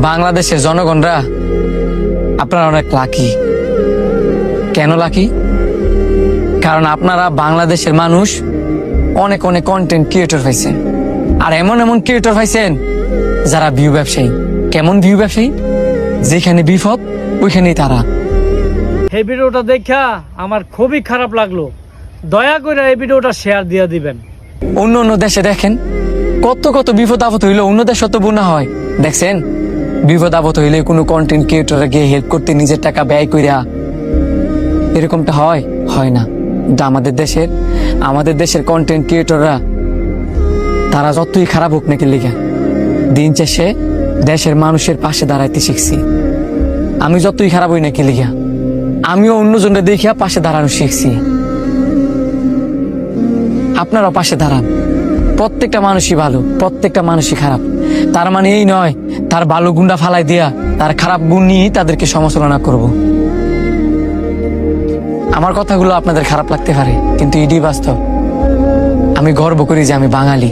বাংলাদেশের জনগণরা আপনারা অনেক লাকি। কেন লাকি? কারণ আপনারা বাংলাদেশের মানুষ অনেক অনেক কন্টেন্ট ক্রিয়েটর পাইছেন, আর এমন এমন ক্রিয়েটর পাইছেন যারা ভিউ ব্যবসায়ী। কেমন ভিউ ব্যবসায়ী? যেখানে বিপদ ওইখানেই তারা। এই ভিডিওটা দেখা আমার খুবই খারাপ লাগলো, দয়া করে এই ভিডিওটা শেয়ার দিয়ে দিবেন। অন্য অন্য দেশে দেখেন কত কত বিপদ আপদ হইলে অন্য দেশে তো বোনা হয়। দেখছেন বিপদ আপদ হইলে কোনো কন্টেন্ট ক্রিয়েটররা গিয়ে হেল্প করতে নিজের টাকা ব্যয় কইরা এরকমটা হয়? হয় না। কিন্তু আমাদের দেশের কন্টেন্ট ক্রিয়েটররা তারা যতই খারাপ হোক নাকি লিখা দিন শেষে দেশের মানুষের পাশে দাঁড়াইতে শিখছি। আমি যতই খারাপ হই নাকি লিখা আমিও অন্যজনকে দেখিয়া পাশে দাঁড়ানো শিখছি। আপনারাও পাশে দাঁড়ান। প্রত্যেকটা মানুষই ভালো, প্রত্যেকটা মানুষই খারাপ। তার মানে এই নয় তার ভালো গুণটা ফালাই দিয়া তার খারাপ গুণ নিয়ে তাদেরকে সমালোচনা করব। আমার কথাগুলো আপনাদের খারাপ লাগতে পারে, কিন্তু এটাই বাস্তব। আমি গর্ব করি যে আমি বাঙালি।